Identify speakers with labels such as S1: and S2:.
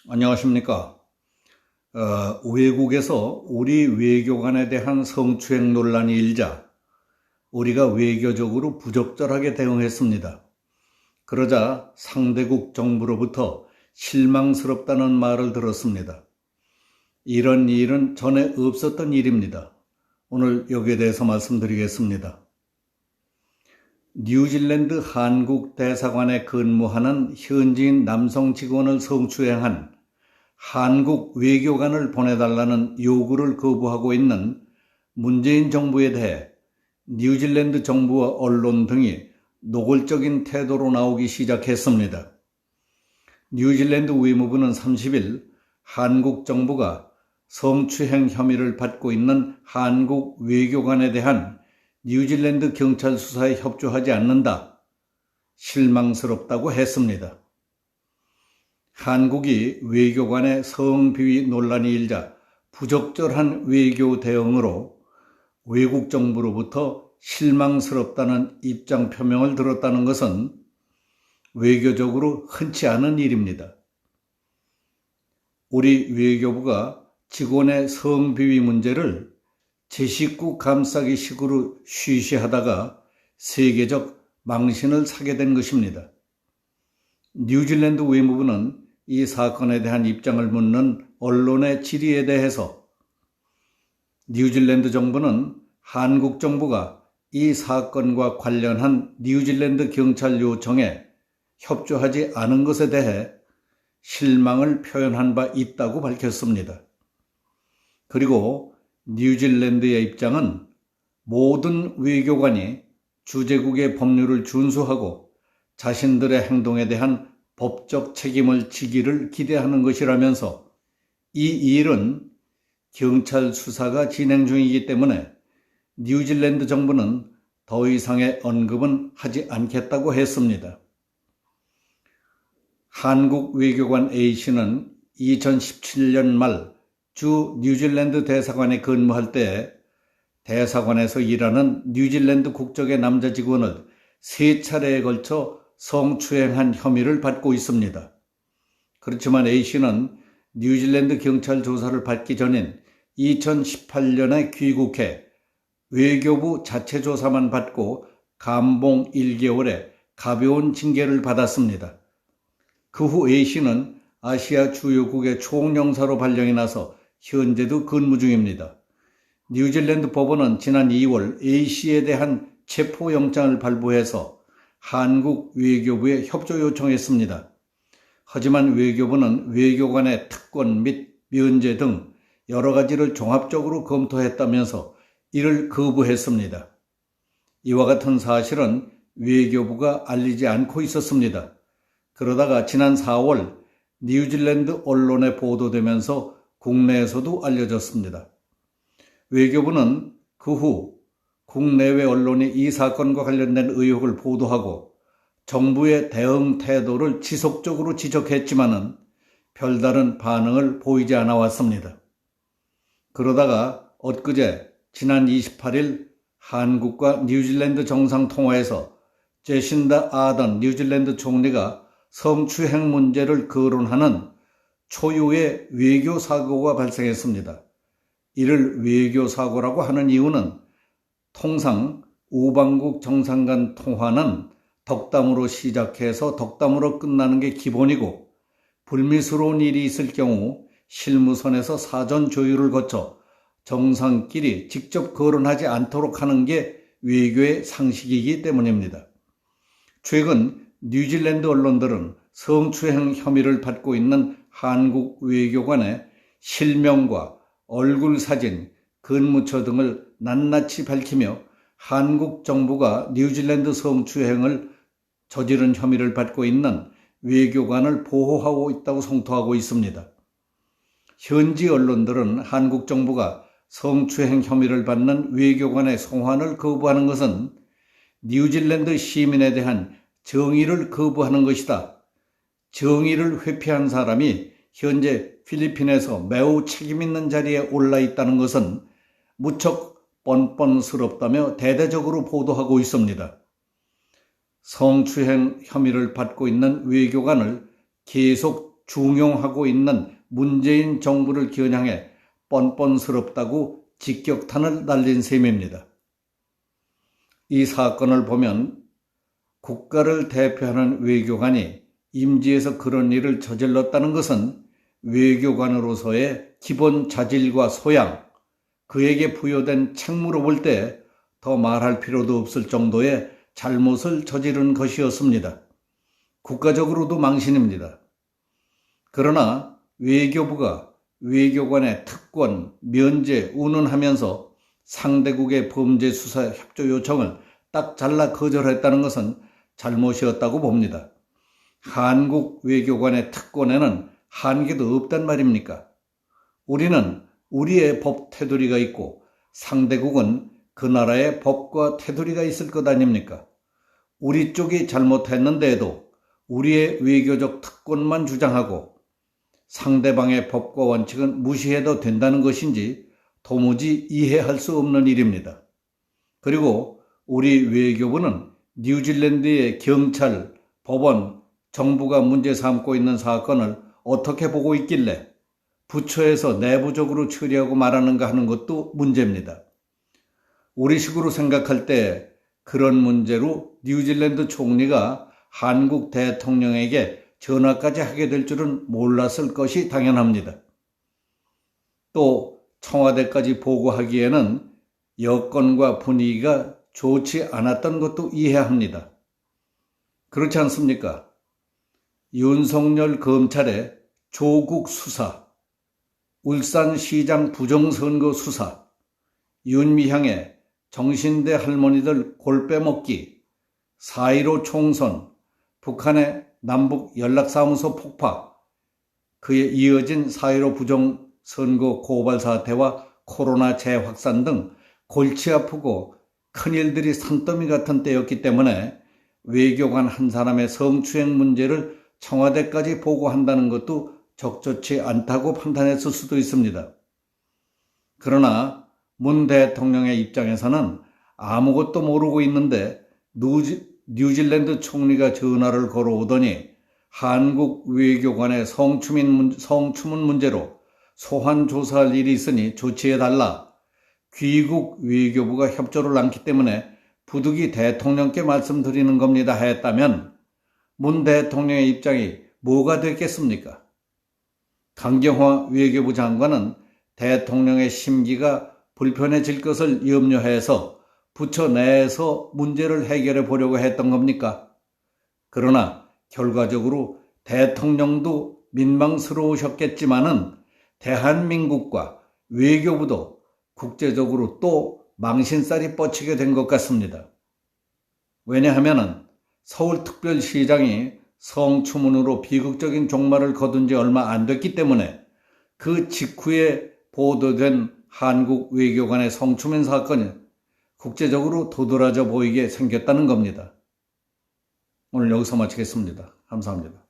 S1: 안녕하십니까. 외국에서 우리 외교관에 대한 성추행 논란이 일자 우리가 외교적으로 부적절하게 대응했습니다. 그러자 상대국 정부로부터 실망스럽다는 말을 들었습니다. 이런 일은 전에 없었던 일입니다. 오늘 여기에 대해서 말씀드리겠습니다. 뉴질랜드 한국 대사관에 근무하는 현지인 남성 직원을 성추행한 한국 외교관을 보내달라는 요구를 거부하고 있는 문재인 정부에 대해 뉴질랜드 정부와 언론 등이 노골적인 태도로 나오기 시작했습니다. 뉴질랜드 외무부는 30일 한국 정부가 성추행 혐의를 받고 있는 한국 외교관에 대한 뉴질랜드 경찰 수사에 협조하지 않는다. 실망스럽다고 했습니다. 한국이 외교관의 성비위 논란이 일자 부적절한 외교 대응으로 외국 정부로부터 실망스럽다는 입장 표명을 들었다는 것은 외교적으로 흔치 않은 일입니다. 우리 외교부가 직원의 성비위 문제를 제 식구 감싸기 식으로 쉬쉬하다가 세계적 망신을 사게 된 것입니다. 뉴질랜드 외무부는 이 사건에 대한 입장을 묻는 언론의 질의에 대해서 뉴질랜드 정부는 한국 정부가 이 사건과 관련한 뉴질랜드 경찰 요청에 협조하지 않은 것에 대해 실망을 표현한 바 있다고 밝혔습니다. 그리고 뉴질랜드의 입장은 모든 외교관이 주재국의 법률을 준수하고 자신들의 행동에 대한 법적 책임을 지기를 기대하는 것이라면서 이 일은 경찰 수사가 진행 중이기 때문에 뉴질랜드 정부는 더 이상의 언급은 하지 않겠다고 했습니다. 한국 외교관 A씨는 2017년 말 주 뉴질랜드 대사관에 근무할 때 대사관에서 일하는 뉴질랜드 국적의 남자 직원을 3차례에 걸쳐 성추행한 혐의를 받고 있습니다. 그렇지만 A씨는 뉴질랜드 경찰 조사를 받기 전인 2018년에 귀국해 외교부 자체 조사만 받고 감봉 1개월에 가벼운 징계를 받았습니다. 그 후 A씨는 아시아 주요국의 총영사로 발령이 나서 현재도 근무 중입니다. 뉴질랜드 법원은 지난 2월 A씨에 대한 체포영장을 발부해서 한국 외교부에 협조 요청했습니다. 하지만 외교부는 외교관의 특권 및 면제 등 여러 가지를 종합적으로 검토했다면서 이를 거부했습니다. 이와 같은 사실은 외교부가 알리지 않고 있었습니다. 그러다가 지난 4월 뉴질랜드 언론에 보도되면서 국내에서도 알려졌습니다. 외교부는 그 후 국내외 언론이 이 사건과 관련된 의혹을 보도하고 정부의 대응 태도를 지속적으로 지적했지만은 별다른 반응을 보이지 않아 왔습니다. 그러다가 엊그제 지난 28일 한국과 뉴질랜드 정상통화에서 제신다 아던 뉴질랜드 총리가 성추행 문제를 거론하는 초유의 외교사고가 발생했습니다. 이를 외교사고라고 하는 이유는 통상 우방국 정상 간 통화는 덕담으로 시작해서 덕담으로 끝나는 게 기본이고 불미스러운 일이 있을 경우 실무선에서 사전 조율을 거쳐 정상끼리 직접 거론하지 않도록 하는 게 외교의 상식이기 때문입니다. 최근 뉴질랜드 언론들은 성추행 혐의를 받고 있는 한국 외교관의 실명과 얼굴 사진, 근무처 등을 낱낱이 밝히며 한국 정부가 뉴질랜드 성추행을 저지른 혐의를 받고 있는 외교관을 보호하고 있다고 성토하고 있습니다. 현지 언론들은 한국 정부가 성추행 혐의를 받는 외교관의 송환을 거부하는 것은 뉴질랜드 시민에 대한 정의를 거부하는 것이다. 정의를 회피한 사람이 현재 필리핀에서 매우 책임있는 자리에 올라 있다는 것은 무척 뻔뻔스럽다며 대대적으로 보도하고 있습니다. 성추행 혐의를 받고 있는 외교관을 계속 중용하고 있는 문재인 정부를 겨냥해 뻔뻔스럽다고 직격탄을 날린 셈입니다. 이 사건을 보면 국가를 대표하는 외교관이 임지에서 그런 일을 저질렀다는 것은 외교관으로서의 기본 자질과 소양, 그에게 부여된 책무로 볼 때 더 말할 필요도 없을 정도의 잘못을 저지른 것이었습니다. 국가적으로도 망신입니다. 그러나 외교부가 외교관의 특권, 면제, 운운하면서 상대국의 범죄 수사 협조 요청을 딱 잘라 거절했다는 것은 잘못이었다고 봅니다. 한국 외교관의 특권에는 한계도 없단 말입니까? 우리는 우리의 법 테두리가 있고 상대국은 그 나라의 법과 테두리가 있을 것 아닙니까? 우리 쪽이 잘못했는데도 우리의 외교적 특권만 주장하고 상대방의 법과 원칙은 무시해도 된다는 것인지 도무지 이해할 수 없는 일입니다. 그리고 우리 외교부는 뉴질랜드의 경찰, 법원, 정부가 문제 삼고 있는 사건을 어떻게 보고 있길래 부처에서 내부적으로 처리하고 말하는가 하는 것도 문제입니다. 우리식으로 생각할 때 그런 문제로 뉴질랜드 총리가 한국 대통령에게 전화까지 하게 될 줄은 몰랐을 것이 당연합니다. 또 청와대까지 보고하기에는 여건과 분위기가 좋지 않았던 것도 이해합니다. 그렇지 않습니까? 윤석열 검찰의 조국 수사, 울산시장 부정선거 수사, 윤미향의 정신대 할머니들 골 빼먹기, 4.15 총선, 북한의 남북 연락사무소 폭파, 그에 이어진 4.15 부정선거 고발 사태와 코로나 재확산 등 골치 아프고 큰일들이 산더미 같은 때였기 때문에 외교관 한 사람의 성추행 문제를 청와대까지 보고한다는 것도 적절치 않다고 판단했을 수도 있습니다. 그러나 문 대통령의 입장에서는 아무것도 모르고 있는데 뉴질랜드 총리가 전화를 걸어오더니 한국 외교관의 성추문 문제로 소환 조사할 일이 있으니 조치해달라. 귀국 외교부가 협조를 않기 때문에 부득이 대통령께 말씀드리는 겁니다 했다면 문 대통령의 입장이 뭐가 됐겠습니까? 강경화 외교부 장관은 대통령의 심기가 불편해질 것을 염려해서 부처 내에서 문제를 해결해 보려고 했던 겁니까? 그러나 결과적으로 대통령도 민망스러우셨겠지만은 대한민국과 외교부도 국제적으로 또 망신살이 뻗치게 된 것 같습니다. 왜냐하면 서울특별시장이 성추문으로 비극적인 종말을 거둔 지 얼마 안 됐기 때문에 그 직후에 보도된 한국 외교관의 성추문 사건이 국제적으로 도드라져 보이게 생겼다는 겁니다. 오늘 여기서 마치겠습니다. 감사합니다.